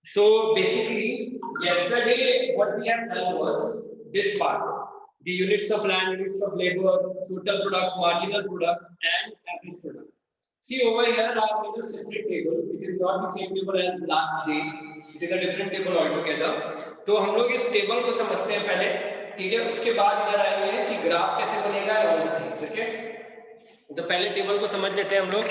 So basically, yesterday what we have done was this part: the units of land, units of labor, total product, marginal product, and average product. See over here, I have made a separate table. It is not the same table as last day. It is a different table altogether. तो हम लोग इस table को समझते हैं पहले, ठीक है? उसके बाद इधर आएंगे कि ग्राफ कैसे बनेगा और ऑल थिंग्स, ओके? तो पहले टेबल को समझ लेते हैं हम लोग.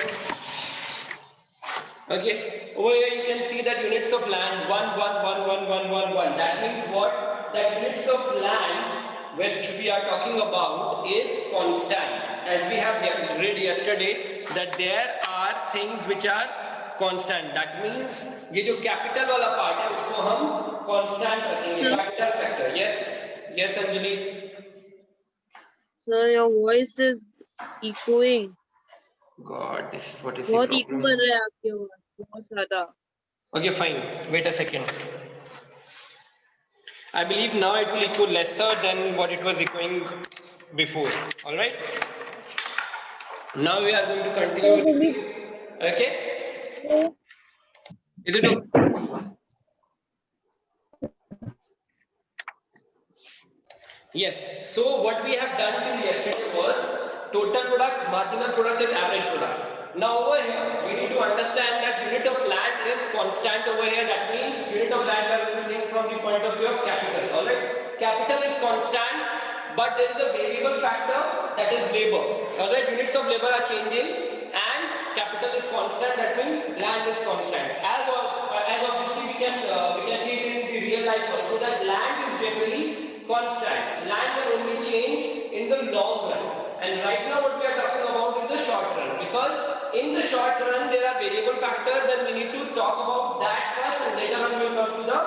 Okay, over here you can see that units of land 1, 1, 1, 1, 1, 1, 1. That means what? That units of land which we are talking about is constant. As we have read yesterday, that there are things which are constant. That means ये जो capital वाला part है उसको हम constant रखेंगे. Capital factor. Yes, yes, Anjali. Sir, your voice is echoing. God, this is what is the बहुत problem. echo कर रहा है आपकी आवाज, बहुत ज़्यादा. Okay, fine. Wait a second. I believe now it will echo lesser than what it was echoing before. All right. Now we are going to continue with the. Okay. Is it okay? Yes. So what we have done till yesterday was total product, marginal product, and average product. Now over here, we need to understand that unit of land is constant over here. That means unit of land we are going to think from the point of view of capital. All right. Capital is constant, but there is a variable factor that is labor. All right. Units of labor are changing, and capital is constant. That means land is constant. As obviously we can see it in the real life also that land is generally constant. Land can only change in the long run. And right now what we are talking about is the short run. Because in the short run there are variable factors and we need to talk about that first and later on we will come to the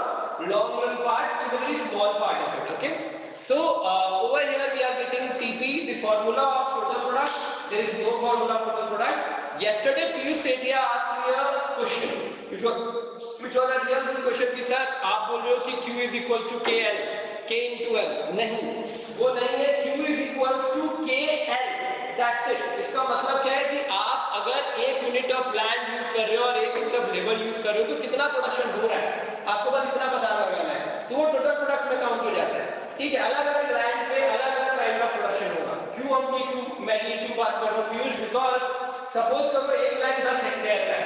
long run part, which is a very small part of it. Okay. So over here we are getting TP, the formula of total product. There is no formula for the product. Yesterday Piyush Sethia asked me a question, which was a real good question कि sir आप बोल रहे हो कि Q is equals to KL, K into L. नहीं, वो नहीं है. Q is equals to KL. That's it. इसका मतलब क्या है कि आप अगर एक यूनिट ऑफ लैंड यूज कर रहे हो और एक यूनिट ऑफ लेबर यूज कर रहे हो तो कितना प्रोडक्शन हो रहा है आपको बस इतना पता लगाना है, तो वो टोटल प्रोडक्ट में काउंट हो जाता है. ठीक है. अलग अलग लैंड पे अलग अलग काइंड ऑफ प्रोडक्शन होगा. क्यों हम मैं क्यों बात कर रहा हूँ पीयूष? बिकॉज सपोज करो एक लैंड 10 हेक्टेयर का है,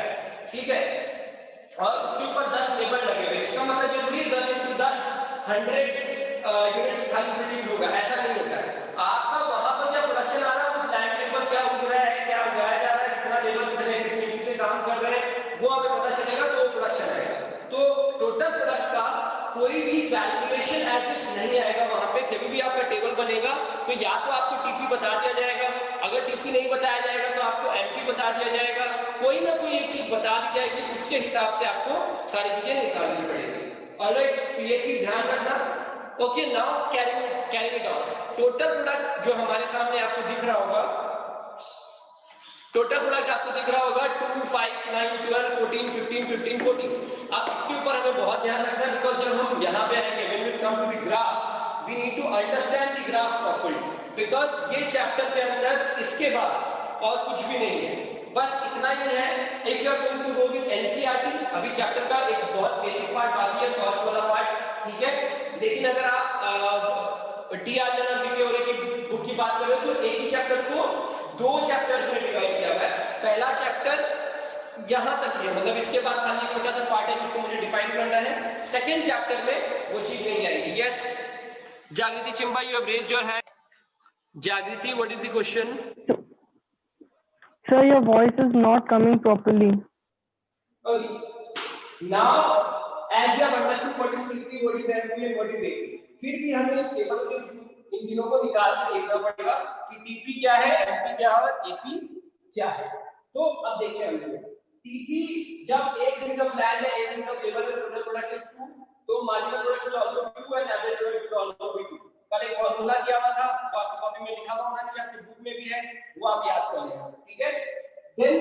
ठीक है, और उसके ऊपर 10 लेबर लगे हुए. इसका मतलब ये थोड़ी 10 into 10 100 यूनिट्स खाली प्रोड्यूस होगा. ऐसा नहीं होता है. आपका वहां पर क्या प्रोडक्शन आ रहा है, उस लैंड के ऊपर क्या उग रहा है, क्या उगाया जा रहा है, कितना लेबर कितने एफिशिएंसी से काम कर रहे हैं, वो हमें पता चलेगा तो प्रोडक्शन आएगा. तो टोटल प्रोडक्ट का कोई भी कैलकुलेशन एज इफ नहीं आएगा. वहां पे कभी भी आपका टेबल बनेगा तो या तो आपको टीपी बता दिया जाएगा, अगर टीपी नहीं बताया जाएगा तो आपको एमपी बता दिया जाएगा. कोई ना कोई एक चीज बता दी जाएगी, उसके हिसाब से आपको सारी चीजें निकालनी पड़ेगी. ऑलराइट, तो ये चीज ध्यान रखना. Okay, now carrying it on. Total product जो हमारे सामने आपको दिख रहा होगा, टोटल प्रोडक्ट आपको दिख रहा होगा 2, 5, 9, 12, 14, 15, 15, 14. अब इसके ऊपर हमें बहुत ध्यान रखना है बिकॉज जब हम यहाँ पे आएंगे when we come to the graph we need to understand the graph properly. Because ये चैप्टर के अंदर इसके बाद और कुछ भी नहीं है, बस इतना ही है. If you are going to go with NCERT, अभी चैप्टर का एक बहुत बेसिक पार्ट बाकी है, फर्स्ट वाला पार्ट, ठीक है. लेकिन अगर आप टी.आर. जनरल बीके की बुक की बात करें तो एक ही चैप्टर को 2 चैप्टर्स में डिवाइड किया हुआ है. पहला चैप्टर यहां तक है, मतलब इसके बाद खाली एक छोटा सा पार्ट है जिसको मुझे डिफाइन करना है. सेकंड चैप्टर में वो चीज नहीं आएगी. Yes, Jagriti Chimba, you have raised your hand. Jagriti, what is the question? Sir, your voice is not coming properly. Okay. Now, as you have understood what is TP, what is MP and what is AP, फिर भी हमें इस table के इन दिनों को निकाल के देखना पड़ेगा कि TP क्या है, MP क्या है और AP क्या है. तो अब देखते हैं हम TP जब एक यूनिट ऑफ लैंड है, एक यूनिट ऑफ लेबर है, टोटल प्रोडक्ट इज 2, तो marginal product will also be 2 and average product will also be 2. कल एक फार्मूला दिया हुआ था, वो आपकी कॉपी में लिखा हुआ होना चाहिए, आपकी बुक में भी है, वो आप याद कर लेना. ठीक है. Then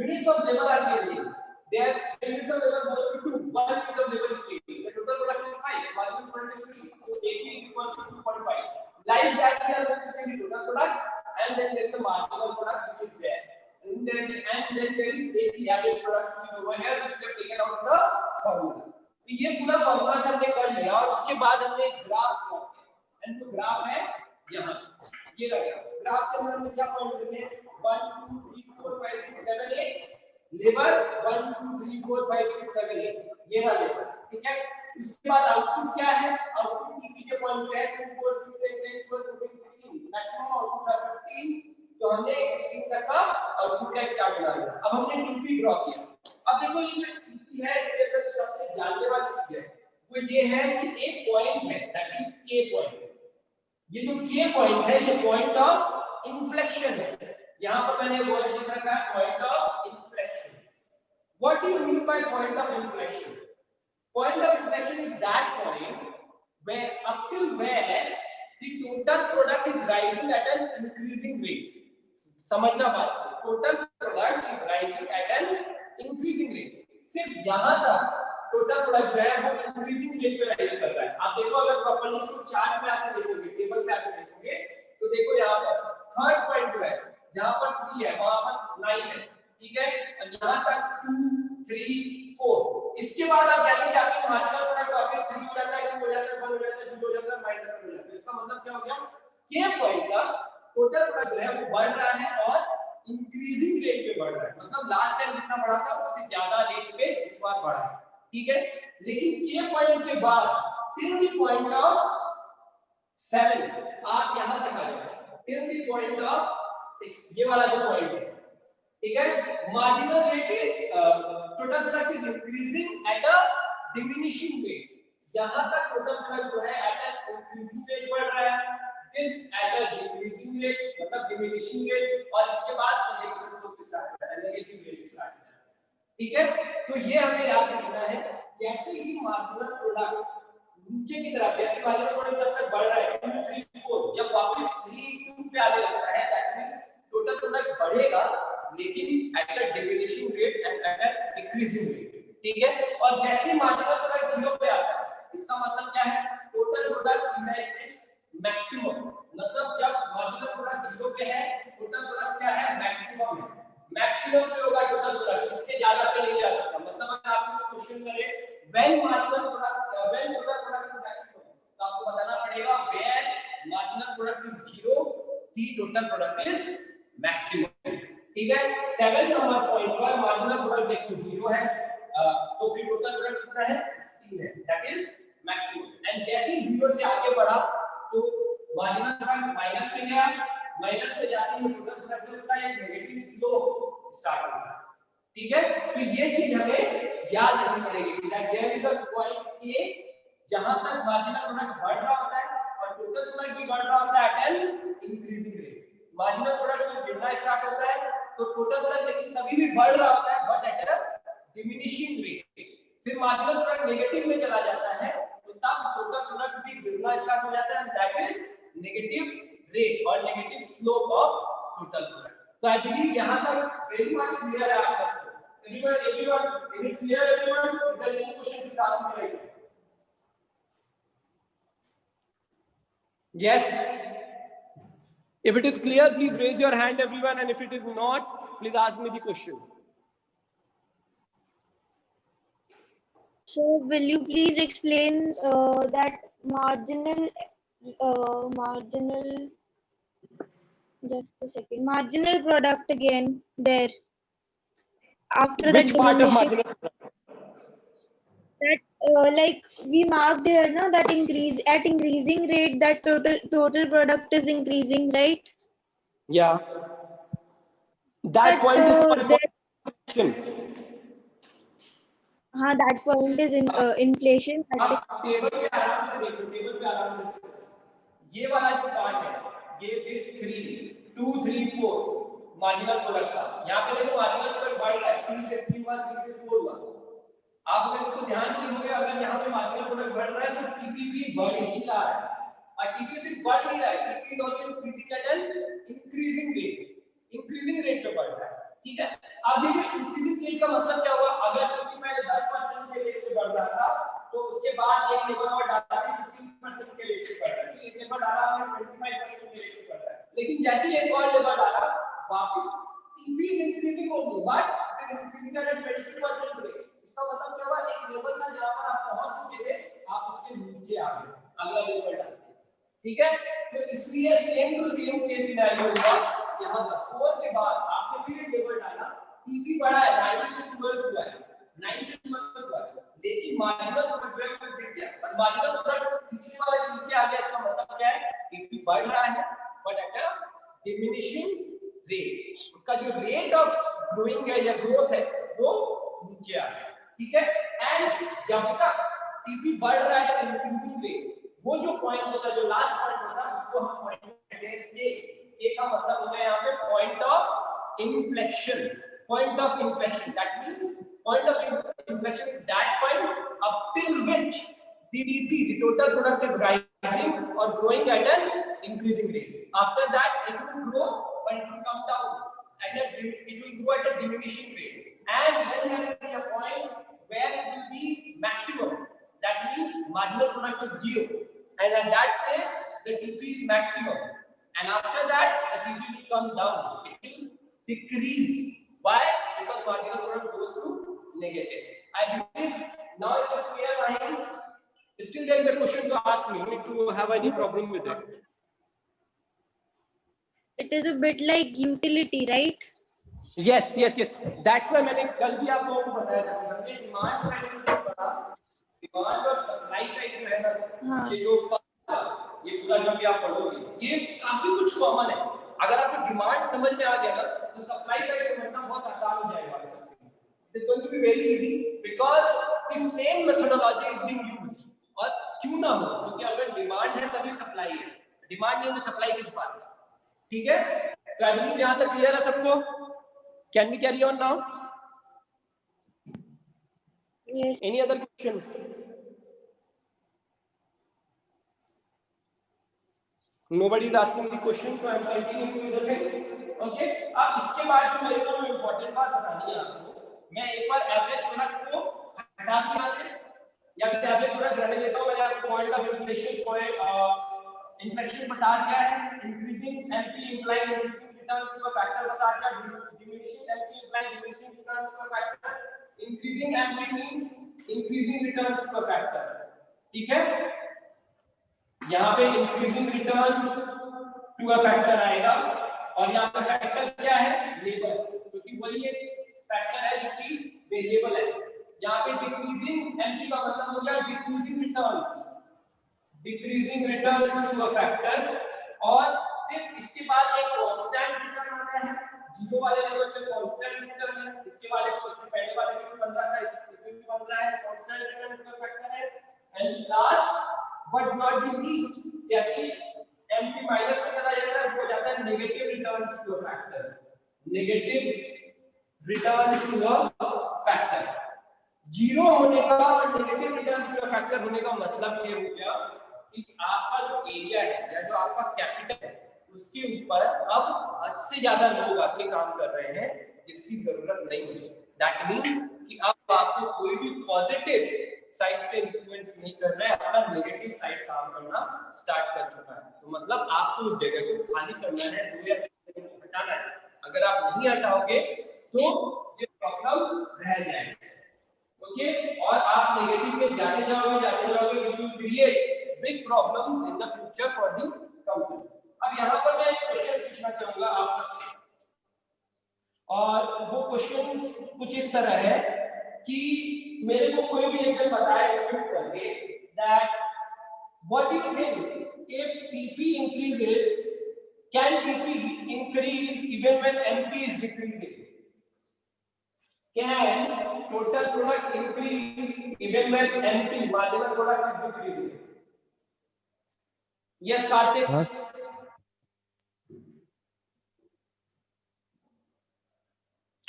units of labor are changing. Their units of labor goes to 2. 1 unit of labor is 3. The total product is 5. Marginal product is 3. So AP is equal to 2.5. Like that, we are going to see the total product, and then there is the marginal product which is there. And then there is AP, average product, which is over here, which we have taken out of the formula. तो ये पूरा formula से हमने कर लिया और उसके बाद हमने ग्राफ प्लॉट किया एंड वो ग्राफ है यहाँ ये लग गया। ग्राफ के अंदर हमने क्या पॉइंट रखे हैं 1 2 3 4 5 6 7 8 लेबर 1 2 3 4 5 6 7 8 ये रहा लेबर, ठीक है। इसके बाद आउटपुट क्या है, आउटपुट की के पॉइंट है 2 4 6 8 10 12 13 16 मैक्सिमम आउटपुट है 15, तो हमने एक 16 तक का आउटपुट का एक चार्ट बना लिया। अब हमने टीपी ड्रॉ किया। अब देखो ये जो टीपी है इसके अंदर जो सबसे जानने वाली चीज है वो ये है कि एक पॉइंट है दैट इज के पॉइंट। ये जो के पॉइंट है ये पॉइंट ऑफ इन्फ्लेक्शन है। यहां पर मैंने वर्ड लिख रखा है point of inflection. What do you mean by point of inflection? Point of inflection is that point where up till where the total product is rising at an increasing rate. समझना बात, total product is rising at an increasing rate. सिर्फ यहाँ तक total product जो है वो increasing rate पे rise कर रहा है। आप देखो अगर प्रॉपर्ली इसको चार्ट में आके देखोगे, टेबल पे आके देखोगे, तो देखो यहाँ पर थर्ड पॉइंट जो है जहाँ पर 3 है वहाँ पर 9 है, ठीक है, और यहाँ तक 2 3 4। इसके बाद आप जैसे जाते हैं मार्जिनल प्रोडक्ट वापस 3 हो जाता है, 2 हो जाता है, 1 हो जाता है, 2 हो जाता है, माइनस हो जाता है। इसका मतलब क्या हो गया, के पॉइंट का टोटल प्रोडक्ट जो है वो बढ़ रहा है और इंक्रीजिंग रेट पे बढ़ रहा है। मतलब लास्ट टाइम जितना बढ़ा था उससे ज्यादा रेट पे इस बार बढ़ा है, ठीक है। लेकिन के पॉइंट के बाद टिल द पॉइंट ऑफ 7 आप यहां तक आ जाओ, टिल द पॉइंट ऑफ 6 ये वाला जो पॉइंट है, ठीक है, marginal rate total product is increasing at a diminishing rate. यहां तक टोटल प्रोडक्ट जो है एट अ इंक्रीजिंग रेट बढ़ रहा है, this at a decreasing rate मतलब डिमिनिशिंग रेट, और इसके बाद नेगेटिव स्लोप स्टार्ट होता है, नेगेटिव रेट स्टार्ट होता है, ठीक है। तो ये हमें याद रखना है, जैसे ही मार्जिनल प्रोडक्ट नीचे की तरफ, जैसे मार्जिनल प्रोडक्ट जब तक बढ़ रहा है 2 3 4, जब वापस 3 2 पे आने लगता है दैट मींस टोटल प्रोडक्ट बढ़ेगा लेकिन at a diminishing rate and at a decreasing rate, ठीक है। और जैसे मार्जिनल प्रोडक्ट 0 पे आता है इसका मतलब क्या है, total product is at its maximum. मतलब जब मार्जिनल प्रोडक्ट 0 पे है टोटल प्रोडक्ट क्या है, मैक्सिमम है। मैक्सिमम पे होगा टोटल प्रोडक्ट, इससे ज्यादा पे नहीं जा सकता। मतलब अगर आपसे क्वेश्चन करे when marginal product when total product is maximum, तो आपको बताना पड़ेगा when marginal product is 0 the total product is maximum, ठीक है। 7 नंबर पॉइंट पर मार्जिनल प्रोडक्ट देखो 0 है, तो फिर टोटल प्रोडक्ट कितना है 15 है, दैट इज मैक्सिमम। एंड जैसे ही 0 से आगे बढ़ा तो मार्जिनल प्रोडक्ट माइनस में गया, माइनस में जाते ही टोटल प्रोडक्ट उसका एक नेगेटिव स्लोप स्टार्ट होगा, ठीक है। तो ये चीज हमें याद रखनी पड़ेगी कि there is a point A जहां तक मार्जिनल प्रोडक्ट बढ़ रहा होता है और टोटल प्रोडक्ट भी बढ़ रहा होता है at an increasing rate. Marginal product से गिरना स्टार्ट होता है तो टोटल प्रोडक्ट लेकिन तभी भी बढ़ रहा होता है but at a diminishing rate. फिर मार्जिनल प्रोडक्ट नेगेटिव में चला जाता है तो तब टोटल प्रोडक्ट भी गिरना स्टार्ट हो जाता है and that is negative rate और negative slope of total product. तो आई बिलीव यहां तक वेरी मच क्लियर है आप सबको। everyone is it clear everyone? If there is any question please ask me right now. Yes, if it is clear please raise your hand everyone, and if it is not please ask me the question. So will you please explain that marginal just a second, marginal product again there after Which that part of diminishing, marginal product? that like we marked here na, that increase at increasing rate that total product is increasing, right? Yeah, that point is called inflation. हाँ, that point is in inflation. अब table पे आराम से देखो, table पे आराम से देखो, ये वाला जो पार्ट है ये दिस 3 2 3 4 मार्जिनल प्रोडक्ट का, यहाँ पे देखो मार्जिनल प्रोडक्ट बढ़ रहा है 3 से 3 हुआ 3 से 4 हुआ। आप अगर इसको ध्यान से देखोगे अगर यहाँ पे मार्जिनल प्रोडक्ट बढ़ रहा है तो टीपी भी बढ़ ही रहा है और टीपी सिर्फ बढ़ नहीं रहा है, TP is also increasing at an increasing rate पे बढ़ रहा है, ठीक है। अभी भी इंक्रीजिंग रेट का मतलब क्या हुआ, अगर टीपी पहले 10% के रेट से बढ़ रहा था तो उसके बाद एक लेबर और डाला 15% के रेट से बढ़ रहा है, फिर एक लेबर डाला 25% के रेट से बढ़ रहा है, लेकिन जैसे ही एक और लेबर डाला वापस TP is increasing only but it is increasing at 20% rate. इसका मतलब क्या हुआ, एक लेवल था जहां पर आप पहुंच चुके थे, आप उसके नीचे आ गए, अगला लेवल डालते हैं, ठीक है। तो इसलिए same to same case scenario होगा यहां पर 4 के बाद आपने फिर एक लेवल डाला, टीपी बढ़ा है, 9 से 12 हुआ है, 9 से 12 हुआ है, लेकिन मार्जिनल प्रोडक्ट में गिर गया, और मार्जिनल प्रोडक्ट पिछले वाले से नीचे आ गया। इसका मतलब क्या है, टीपी बढ़ रहा है but at a diminishing rate, उसका जो रेट ऑफ ग्रोइंग है या ग्रोथ है वो नीचे आ गया, ठीक है। एंड जब तक टीपी बढ़ रहा है इंक्रीजिंग रेट, वो जो पॉइंट होता है, जो लास्ट पॉइंट होता है, उसको हम पॉइंट कहते हैं के। ए का मतलब होता है यहाँ पे point of inflection, point of inflection, that means point of inflection is that point up till which the DP, the total product, is rising or growing at an increasing rate. After that, it will grow, but it will come down, and it will grow at a diminishing rate. And then there will be a point where it will be maximum. That means marginal product is 0, and at that place the DP is maximum. And after that, the DP will come down. It will decrease. Why? Because marginal product goes to negative. I believe now it is clear. I am still there is a question to ask me. Need to have any problem with it? It is a bit like utility, right? Yes. That's why मैंने कल भी आप लोगों को बताया था, हमने demand पहले से पढ़ा, डिमांड और सप्लाई साइड जो है ना, ये जो ये पूरा जो भी आप पढ़ोगे, ये काफी कुछ कॉमन है। अगर आपको डिमांड समझ में आ गया ना, तो सप्लाई साइड समझना बहुत आसान हो जाएगा। It is going to be very easy because the same methodology is being used. और क्यों ना हो, क्योंकि अगर डिमांड है तभी सप्लाई है, डिमांड नहीं है तो सप्लाई किस बात है, ठीक है। तो आई बिलीव यहाँ तक क्लियर है सबको। Can we carry on now? Yes. Any other question? Nobody is asking the question, so I am continuing with the thing. Okay. अब इसके बाद जो मेरे को इम्पोर्टेंट बात बतानी है आपको, मैं एक बार एवरेज प्रोडक्ट को हटा के यहाँ से, या फिर एवरेज प्रोडक्ट रहने देता हूँ। मैंने आपको point of inflation, point inflation बता दिया है, इंक्रीजिंग एमपी इंप्लाइंग रिटर्न्स का फैक्टर बता दिया, diminishing MP implying diminishing returns का factor, increasing MP means increasing returns का फैक्टर, ठीक है। यहाँ पे increasing returns to a factor आएगा, और यहाँ पे फैक्टर क्या है, लेबर, क्योंकि वही एक फैक्टर है जो कि वेरिएबल है। यहाँ पे डिक्रीजिंग एमपी का मतलब हो गया decreasing returns to a factor, और फिर इसके बाद एक कांस्टेंट रिटर्न आता है, जीरो वाले लेवल पे कांस्टेंट रिटर्न है, इसके वाले इससे पहले वाले में भी बन रहा था, इसमें भी बन रहा है, constant return to a factor है। And last but not the least, जैसे एमपी माइनस में चला जाता है, वो जाता है negative returns to a factor, negative returns to a factor. Zero होने का और negative returns to a factor होने का मतलब ये हो गया, इस आपका जो एरिया है या जो आपका कैपिटल है, उसके ऊपर अब हद से ज्यादा लोग आके काम कर रहे हैं जिसकी जरूरत नहीं है। दैट मींस कि अब आपको कोई भी पॉजिटिव साइड से इन्फ्लुएंस नहीं कर रहा है, आपका नेगेटिव साइड काम करना स्टार्ट कर चुका है। तो मतलब आपको उस जगह को खाली करना है, दो या तीन जगह हटाना है। अगर आप नहीं हटाओगे तो ये प्रॉब्लम रह जाएगी, ओके। और आप नेगेटिव में जाते जाओगे, which will create big problems in the future for the company. अब यहाँ पर मैं एक क्वेश्चन पूछना चाहूंगा आप सबसे, और वो क्वेश्चन कुछ इस तरह है कि मेरे को कोई भी एक जन बताए करके that what do you think if TP increases, can TP increase even when MP is decreasing? Can total product increase even when MP, marginal product, is decreasing? Yes, Karthik. Yes.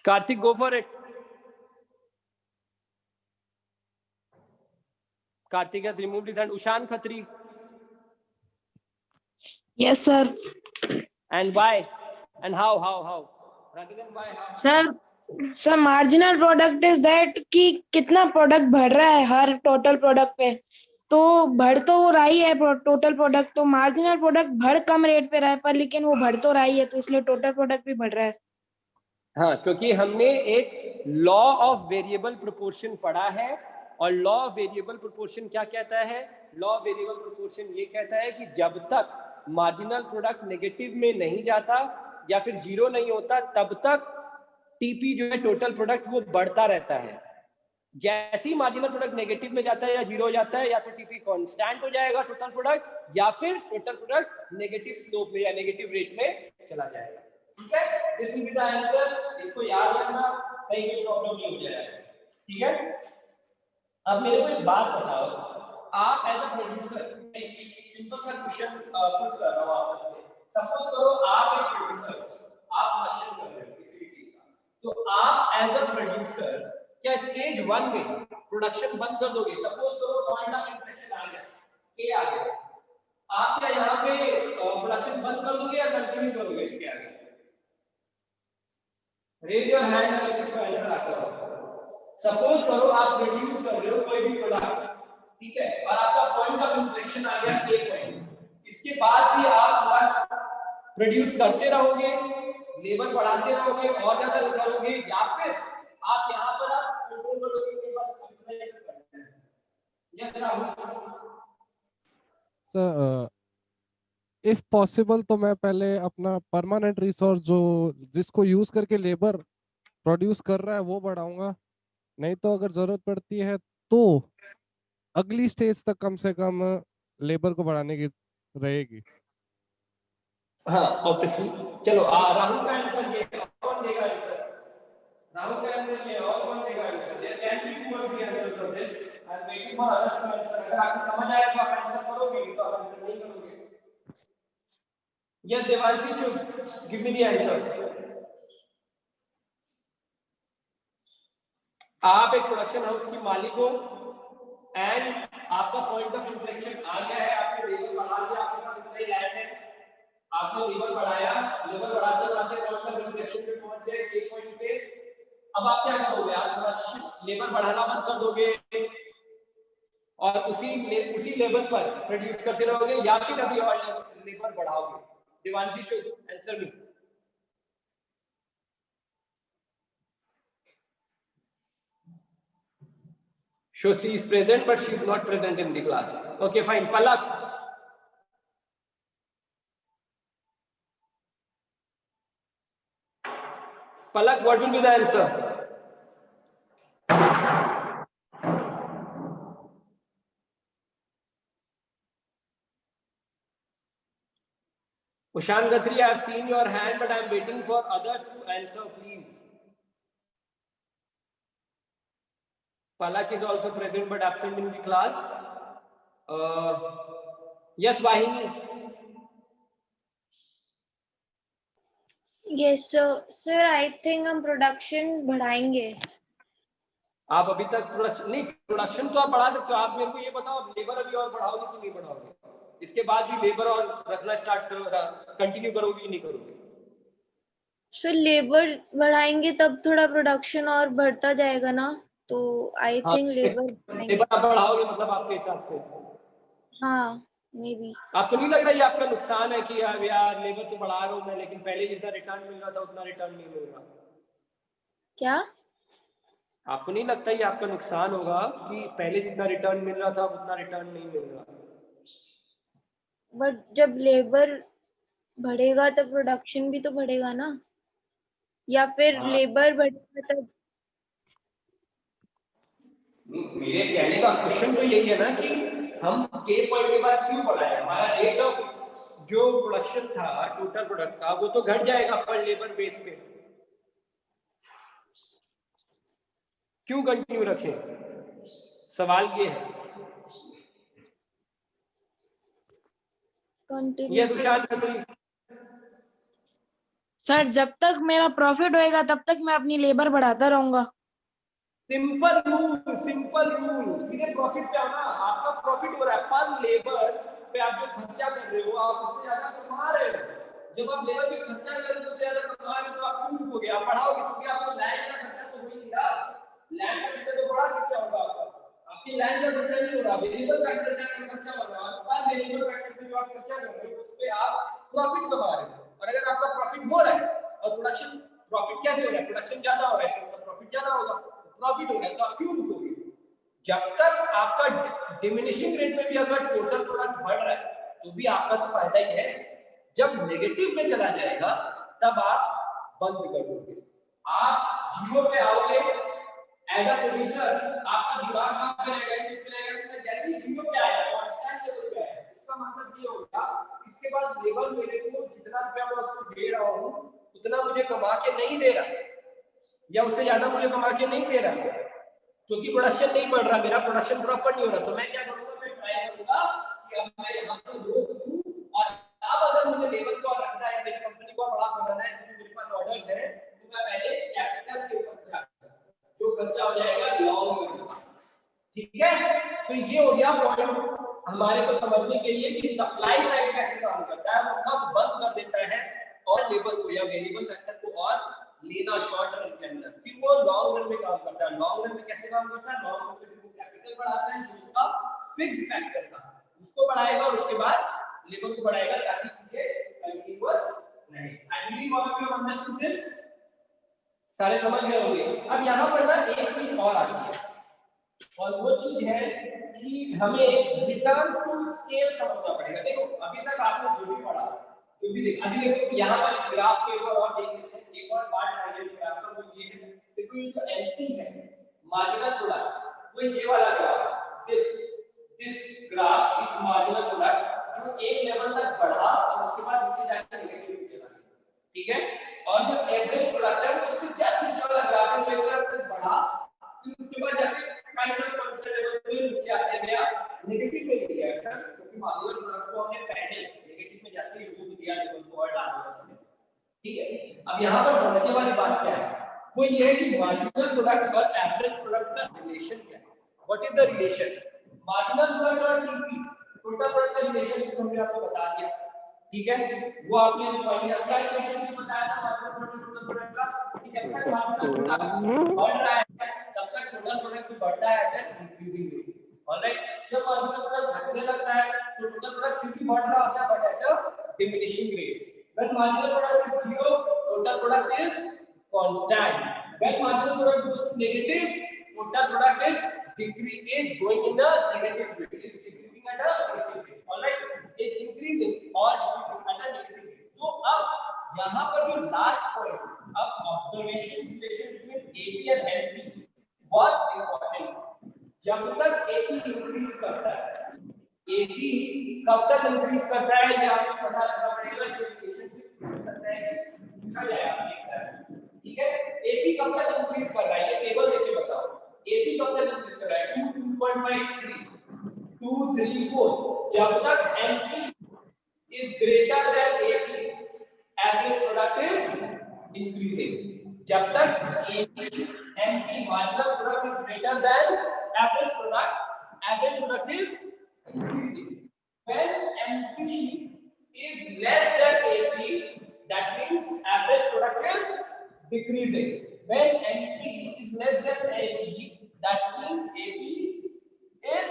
Karthik, go for it. Karthik has removed his hand. Ushan Khatri. Yes, sir. And why? And how? Rather than why, how? Sir marginal product is that कि कितना product बढ़ रहा है हर total product पे, तो बढ़ तो वो रहा ही है टोटल प्रोडक्ट, तो मार्जिनल प्रोडक्ट बढ़ कम रेट पे रहा है पर लेकिन वो बढ़ तो रहा ही है, तो इसलिए टोटल प्रोडक्ट भी बढ़ रहा है। हाँ, क्योंकि हमने एक लॉ ऑफ वेरिएबल प्रोपोर्शन पढ़ा है और लॉ ऑफ वेरिएबल प्रोपोर्शन क्या कहता है? लॉ ऑफ वेरिएबल प्रोपोर्शन ये कहता है कि जब तक मार्जिनल प्रोडक्ट नेगेटिव में नहीं जाता या फिर जीरो नहीं होता तब तक टीपी जो है टोटल प्रोडक्ट वो बढ़ता रहता है। जैसे ही मार्जिनल प्रोडक्ट नेगेटिव में जाता है या जीरो हो जाता है या तो टीपी कांस्टेंट हो जाएगा टोटल प्रोडक्ट या फिर टोटल प्रोडक्ट नेगेटिव स्लोप में या नेगेटिव रेट में चला जाएगा। ठीक है, this will be the answer. इसको याद रखना, कहीं कोई प्रॉब्लम नहीं हो जाएगा। ठीक है, अब मेरे को एक बात बताओ, आप एज अ प्रोड्यूसर एक सिंपल सा क्वेश्चन पुट कर रहा हूं आप सबसे। सपोज करो आप एक प्रोड्यूसर, आप मशीन कर रहे हो किसी भी चीज का, तो आप एज अ प्रोड्यूसर क्या स्टेज 1 में प्रोडक्शन बंद कर दोगे? सपोज करो पॉइंट ऑफ इंफ्लेक्शन आ गया, के आ गया, आप क्या यहाँ पे प्रोडक्शन बंद कर दोगे या कंटिन्यू करोगे इसके आगे? रेज योर हैंड अगर इसका आंसर आता हो। सपोज करो आप प्रोड्यूस कर रहे हो कोई भी प्रोडक्ट, ठीक है, और आपका पॉइंट ऑफ इंफ्लेक्शन आ गया ए पॉइंट, इसके बाद भी आप प्रोड्यूस करते रहोगे, लेबर बढ़ाते रहोगे और ज्यादा करोगे, या फिर आप यहाँ पर आप कंट्रोल करोगे कि बस इतना ही करना है? Yes Rahul. Sir if possible तो मैं पहले अपना परमानेंट रिसोर्स जो जिसको यूज करके लेबर प्रोड्यूस कर रहा है वो बढ़ाऊंगा, नहीं तो अगर जरूरत पड़ती है तो अगली स्टेज तक कम से कम लेबर को बढ़ाने की रहेगी। हाँ ऑब्वियसली। चलो राहुल का आंसर ये है, कौन देगा आंसर? राहुल का आंसर ये है, और कौन देगा answer? There can be two और three answer for this. I am waiting for others to answer. अगर आपको समझ आया तो आप आंसर करोगे, तो आप आंसर नहीं करोगे। यस देवांशी, चुप, गिव मी द आंसर। आप एक प्रोडक्शन हाउस की मालिक हो एंड आपका पॉइंट ऑफ इंफ्लेक्शन आ गया है, आपने लेबर बढ़ा दिया, आपके पास इतना ही लैंड है, आपने लेबर बढ़ाया, लेबर बढ़ाते बढ़ाते पॉइंट ऑफ इंफ्लेक्शन पे पहुंच गए एक पॉइंट पे। अब आप क्या करोगे? आप प्रोडक्शन लेबर बढ़ाना बंद कर दोगे और उसी लेवल पर प्रोड्यूस करते रहोगे, या फिर अभी और लेबर बढ़ाओगे? देवांशी, चुप, answer me. So she is present, but she is not present in the class. Okay, fine. Palak. Palak, what will be the answer? Ushan Gathri, I have seen your hand, but I am waiting for others to answer, please. Palak is also present but absent in the class. Yes, Vahini. Yes, sir, I think हम production बढ़ाएंगे। आप अभी तक production तो आप बढ़ा सकते हो। आप मेरे को ये बताओ, लेबर अभी और बढ़ाओगे कि नहीं बढ़ाओगे? इसके बाद भी लेबर और रखना स्टार्ट करोगे, कंटिन्यू करोगे कि नहीं करोगे? सर लेबर बढ़ाएंगे तब थोड़ा प्रोडक्शन और बढ़ता जाएगा ना, तो आई थिंक लेबर आप बढ़ाओगे मतलब आपके हिसाब से? हाँ, मे बी। आपको नहीं लग रहा ये आपका नुकसान है कि यार लेबर तो बढ़ा रहा हूँ मैं, लेकिन पहले जितना रिटर्न मिल रहा था उतना रिटर्न नहीं मिल रहा? क्या आपको नहीं लगता ये आपका नुकसान होगा कि पहले जितना रिटर्न मिल रहा था उतना रिटर्न नहीं मिल रहा? बट जब लेबर बढ़ेगा तब प्रोडक्शन भी तो बढ़ेगा ना, या फिर लेबर बढ़ेगा तब? मेरे कहने का क्वेश्चन तो यही है ना कि हम के पॉइंट के बाद क्यों बढ़ाए? हमारा रेट ऑफ जो प्रोडक्शन था टोटल प्रोडक्ट का वो तो घट जाएगा पर लेबर बेस पे, क्यों कंटिन्यू रखें? सवाल ये है। Continue. Yes Sushant Khatri. Sir जब तक मेरा प्रॉफिट होएगा तब तक मैं अपनी लेबर बढ़ाता रहूंगा। सिंपल रूल, सीधे प्रॉफिट पे आना। आपका प्रॉफिट हो रहा है पर लेबर पे आप जो खर्चा कर रहे हो आप उससे ज्यादा कमा रहे हो। जब आप लेबर पे खर्चा कर रहे हो उससे ज्यादा कमा रहे हो तो आप क्यों रुकोगे? आप बढ़ाओगे, क्योंकि आपको लैंड का खर्चा तो हो ही नहीं रहा। लैंड का खर्चा तो बड़ा खर्चा होगा आपका, आपकी लैंड का खर्चा नहीं हो रहा, वेरिएबल फैक्टर का खर्चा हो रहा है। पर वेरिएबल फैक्टर पे जो आप खर्चा कर रहे हो उस पे आप प्रॉफिट कमा रहे हो। और अगर आपका प्रॉफिट हो रहा है और प्रोडक्शन, प्रॉफिट कैसे हो रहा है? प्रोडक्शन ज्यादा हो रहा है, इसका मतलब प्रॉफिट ज्यादा होगा। प्रॉफिट हो रहा है तो आप क्यों रुकोगे? जब तक आपका डिमिनिशिंग रेट में भी अगर टोटल प्रोडक्ट बढ़ रहा है तो भी आपका तो फायदा ही है। जब नेगेटिव में चला जाएगा तब आप बंद कर दोगे, आप जीरो पे आओगे। एज अ प्रोड्यूसर आपका दिमाग कहां पे रहेगा, इस पे रहेगा कि मैं जैसे ही जीरो पे आया कांस्टेंट लेवल पे आया, इसका मतलब ये होगा इसके बाद लेवल मेरे को जितना रुपया मैं उसको दे रहा हूं उतना मुझे कमा के नहीं दे रहा, या उससे ज्यादा मुझे कमा के नहीं दे रहा, क्योंकि प्रोडक्शन नहीं बढ़ रहा, मेरा प्रोडक्शन प्रॉपर नहीं हो रहा। तो मैं क्या करूंगा, मैं ट्राई करूंगा कि अब मैं यहाँ पे रोक दूं, और अब अगर मुझे लेवल को रखना है, मेरी कंपनी को बड़ा बनाना है, क्योंकि मेरे पास ऑर्डर्स हैं, तो मैं पहले कैपिटल के ऊपर जाऊंगा, जो खर्चा हो जाएगा लॉन्ग में। ठीक है, तो ये हो गया पॉइंट हमारे को समझने के लिए कि सप्लाई साइड कैसे काम करता है, वो कब बंद कर देता है और लेबर को या वेरिएबल फैक्टर को और लेना शॉर्ट रन के अंदर, फिर वो लॉन्ग रन में काम करता है। लॉन्ग रन में कैसे काम करता है, लॉन्ग रन में फिर वो कैपिटल बढ़ाता है जो उसका फिक्स फैक्टर था उसको बढ़ाएगा, और उसके बाद लेबर को बढ़ाएगा ताकि चीजें कंटीन्यूअस रहे। I believe all of you understood this, सारे समझ गए होंगे। अब यहाँ पर ना एक चीज और आती है, और वो चीज है कि हमें रिटर्न टू स्केल समझना पड़ेगा। देखो अभी तक आपने जो भी पढ़ा, जो भी देखा, अभी देखो यहाँ पर इस ग्राफ के ऊपर और देख लेते हैं, एक और पार्ट है इस ग्राफ का, वो ये है, देखो ये जो एलपी है मार्जिनल प्रोडक्ट, वो ये वाला graph, this graph is marginal product जो एक लेवल तक बढ़ा और उसके बाद नीचे जाके नेगेटिव में चला गया। ठीक है, और जो एवरेज प्रोडक्ट है वो उसके जस्ट नीचे वाला ग्राफ है, एक तरफ तक बढ़ा, फिर उसके बाद जाके काइंड ऑफ कॉन्स्टेंट लेवल पे नीचे आते गया, नेगेटिव में गया था, क्योंकि मार्जिनल प्रोडक्ट को हमने पहले नेगेटिव में जाते ही वो दिया लेवल को और डाला उसने। ठीक है, अब यहाँ पर समझने वाली बात क्या है, वो ये है कि मार्जिनल प्रोडक्ट और एवरेज प्रोडक्ट का रिलेशन क्या है। What is the relation, marginal product और टीपी टोटल प्रोडक्ट का रिलेशनशिप हमने आपको बता दिया। ठीक है, वो आपने पढ़ लिया, क्या रिलेशनशिप बताया था मार्जिनल प्रोडक्ट टोटल प्रोडक्ट का, कि जब तक मार्जिनल प्रोडक्ट बढ़ रहा है तब तक टोटल प्रोडक्ट भी बढ़ता है at an increasing rate. Alright, जब मार्जिनल प्रोडक्ट घटने लगता है तो टोटल प्रोडक्ट फिर भी बढ़ रहा होता है but at a diminishing rate. When marginal product is zero, total product is constant. When marginal product goes to negative, total product is going in a negative way. Is decreasing at a negative rate. All right, is increasing or decreasing at a negative rate. तो अब यहाँ पर जो last point, अब observation relation between AP and NP बहुत important. जब तक AP increase करता है, AP कब तक इंक्रीज करता है ये आपको पता रखना पड़ेगा, ये रिलेशनशिप हो सकता है पूछा जाए आपसे। ठीक है, AP कब तक इंक्रीज कर रहा है, ये टेबल देके बताओ, AP कब तक इंक्रीज कर रहा है, 2 2.5 3 2 3 4, जब तक MP is greater than AP average product is increasing, जब तक MP marginal product is greater than average product is increasing. When MP is less than AP, that means average product is decreasing. When MP is less than AP, that means AP is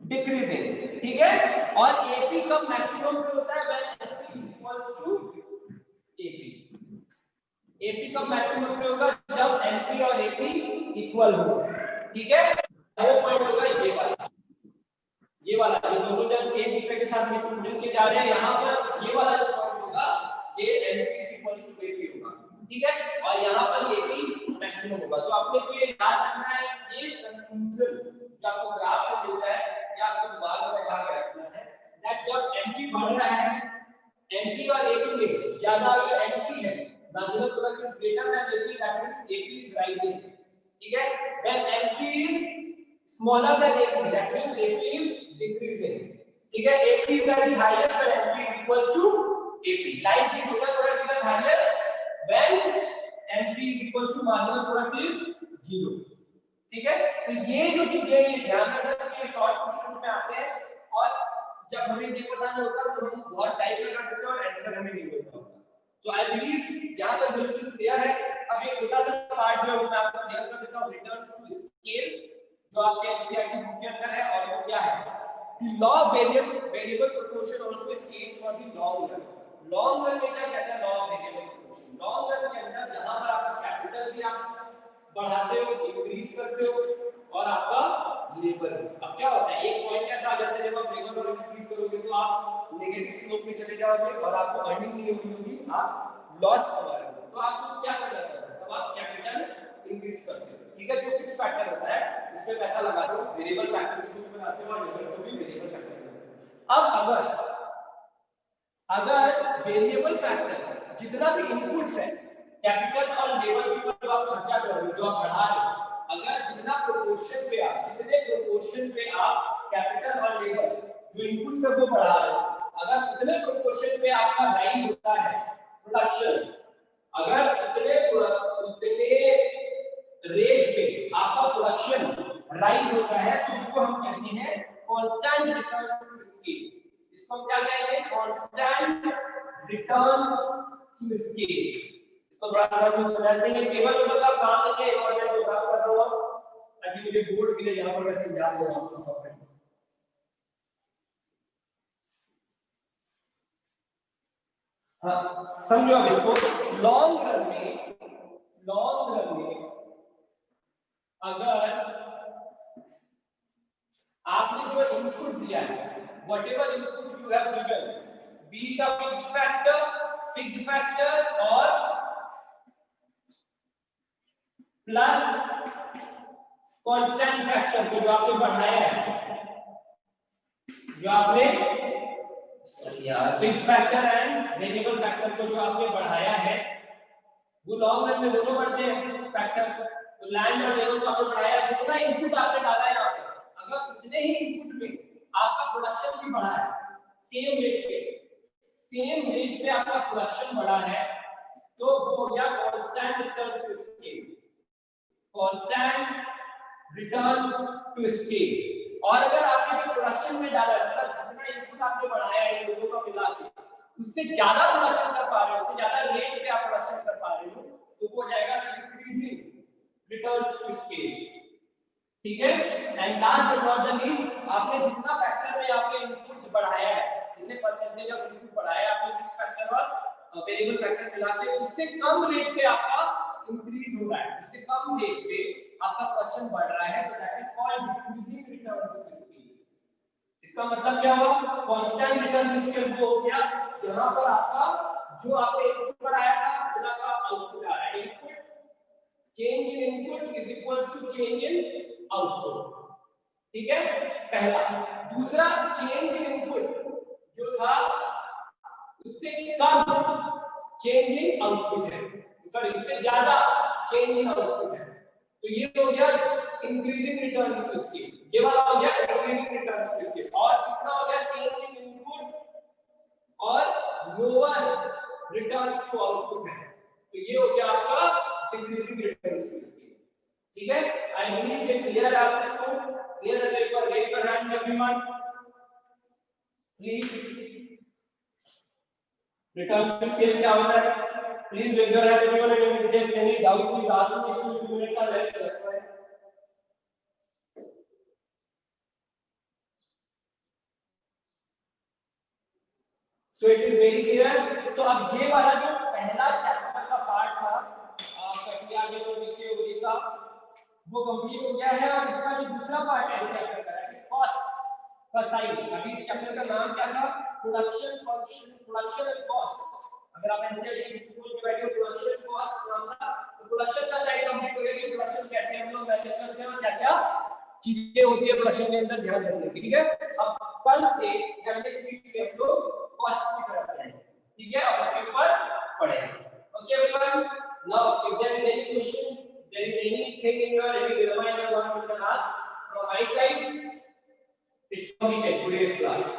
decreasing. ठीक है, और AP कब maximum पे होता है, when MP is equals to AP. AP कब maximum पे होगा, जब MP और AP इक्वल हो। ठीक है, वो पॉइंट होगा ये वाला जो दोनों जब एक दूसरे के साथ मिल के जा रहे हैं, यहाँ पर ये वाला जो पॉइंट होगा ये MP is equals to AP होगा। ठीक है, और यहाँ पर AP मैक्सिमम होगा। तो आपने को ये याद रखना है, ये कंक्लूजन जो आपको ग्राफ से मिलता है या आपको दिमाग में बैठा के रखना है, दैट जब MP बढ़ रहा है, MP और AP में ज्यादा अगर MP है, marginal product is greater than AP, that means AP is rising. ठीक है, when MP is smaller than AP, that means AP is decreasing. ठीक है, AP is at the highest when MP is equals to AP. Like the total product is at highest when MP is equals to marginal product is 0. ठीक है, तो ये जो चीजें ये ध्यान रखना कि ये शॉर्ट क्वेश्चन में आते हैं, और जब हमें ये पता नहीं होता तो हम बहुत टाइप लगा देते हैं और आंसर हमें नहीं मिलता होता। तो आई बिलीव यहाँ तक बिल्कुल क्लियर है। अब एक छोटा सा पार्ट जो है मैं आपको क्लियर कर देता हूँ, रिटर्न्स टू स्केल, जो आपके एनसीईआरटी बुक के अंदर है, और वो क्या है, the law of variable proportion also states for the long run. Long run में क्या कहता है, law of variable proportion, long run के अंदर जहां पर आपका कैपिटल भी आप बढ़ाते हो, इंक्रीज करते हो, और आपका लेबर। अब क्या होता है, एक पॉइंट ऐसा आ जाता है जब आप लेबर और इंक्रीज करोगे तो आप नेगेटिव स्लोप में चले जाओगे और आपको अर्निंग नहीं होगी, आप लॉस कमा रहे हो। तो आपको क्या करना पड़ता है, तब आप कैपिटल इंक्रीज करते हो, ठीक है। जो फिक्स फैक्टर होता है उसमें पैसा लगा दो, वेरिएबल फैक्टर उसको बनाते हो और लेबर को भी वेरिएबल फैक्टर बनाते हो। अब अगर वेरिएबल फैक्टर जितना भी इनपुट्स है कैपिटल और लेबर के ऊपर जो आप खर्चा कर रहे हो, जो आप बढ़ा रहे हो, अगर जितना प्रोपोर्शन पे आप कैपिटल और लेबर जो इनपुट सब को बढ़ा रहे हो, अगर उतने प्रोपोर्शन पे आपका राइज होता है प्रोडक्शन, अगर उतने रेट पे आपका प्रोडक्शन राइज होता है तो इसको हम कहते हैं कांस्टेंट रिटर्न्स टू स्केल। इसको हम क्या कहेंगे, कांस्टेंट रिटर्न्स टू स्केल। इसको थोड़ा सा कुछ समझते हैं, टेबल नंबर का काम नहीं है, और मैं जो बात कर रहा हूं ताकि मुझे बोर्ड के लिए यहां पर वैसे याद हो आपको। हाँ समझो अब इसको, लॉन्ग रन में अगर आपने जो इनपुट दिया है, whatever input you have given, be it a fixed factor or plus constant factor को जो आपने बढ़ाया है, जो आपने fixed factor and variable factor को जो आपने बढ़ाया है, वो लॉन्ग रन में दोनों बढ़ते हैं फैक्टर। तो लैंड और लेबर को आपने बढ़ाया, जितना इनपुट आपने डाला है यहाँ पे, अगर उतने ही इनपुट में आपका प्रोडक्शन भी बढ़ा है, सेम रेट पे आपका प्रोडक्शन बढ़ा है, तो वो हो गया constant return to scale, constant returns to scale. और अगर आपने जो प्रोडक्शन में डाला, मतलब जितना इनपुट आपने बढ़ाया है इन दोनों का मिला के, उससे ज्यादा प्रोडक्शन कर पा रहे हो, उससे ज्यादा रेट पे आप प्रोडक्शन कर पा रहे हो, तो वो हो जाएगा इंक्रीजिंग रिटर्न्स टू स्केल, ठीक है। And last but not the least, आपने जितना फैक्टर में आपने इनपुट बढ़ाया है, जितने परसेंटेज ऑफ इनपुट बढ़ाया है आपने फिक्स फैक्टर और वेरिएबल फैक्टर मिला के, उससे कम रेट पे आपका इंक्रीज हो रहा है, उससे कम रेट पे आपका प्रोडक्शन बढ़ रहा है, तो that is called decreasing returns to scale. इसका मतलब क्या हुआ, कांस्टेंट रिटर्न टू स्केल वो हो गया जहां पर आपका जो आपने इनपुट बढ़ाया था उतना का आउटपुट आ रहा है। Input change in input is equals to change in output, ठीक है, पहला। दूसरा, चेंज इन इनपुट जो था उससे कम चेंज इन आउटपुट है, सॉरी इससे ज्यादा चेंज इन आउटपुट है, तो ये हो गया इंक्रीजिंग रिटर्न्स टू स्केल, ये वाला हो गया इंक्रीजिंग रिटर्न्स टू स्केल। और तीसरा हो गया चेंज इन इनपुट और लोअर रिटर्न्स टू आउटपुट है, तो ये हो गया आपका डिक्रीजिंग रिटर्न्स टू स्केल, ठीक है। आई बिलीव ये क्लियर है आप सबको, क्लियर है? एक बार raise your hand everyone please. Returns to scale क्या होता है? Please raise your hand everyone, if there is any doubt please ask me, so 2 minutes are left, that's why. So it is very clear। तो अब ये वाला जो पहला chapter का पार्ट था कटिया जो नीचे हुई का, वो कंप्लीट हो गया है, और इसका जो दूसरा पार्ट है इस चैप्टर का, इस कॉस्ट का साइड। अभी इस चैप्टर का नाम क्या था? Production function, production and cost. अगर आप एनसीईआरटी स्कूल में बैठे हो, प्रोडक्शन एंड कॉस्ट नाम था, तो प्रोडक्शन का साइड कंप्लीट हो गया कि प्रोडक्शन कैसे हम लोग मैनेज करते हैं और क्या-क्या चीजें होती है प्रोडक्शन के अंदर ध्यान रखने की, ठीक है। अब कल से या नेक्स्ट वीक से हम लोग कॉस्ट की तरफ जाएंगे, ठीक है, और उसके ऊपर पढ़ेंगे। Okay everyone, now if there is any question, there is anything in your any reminder one you can ask from my side, it's completed today's class।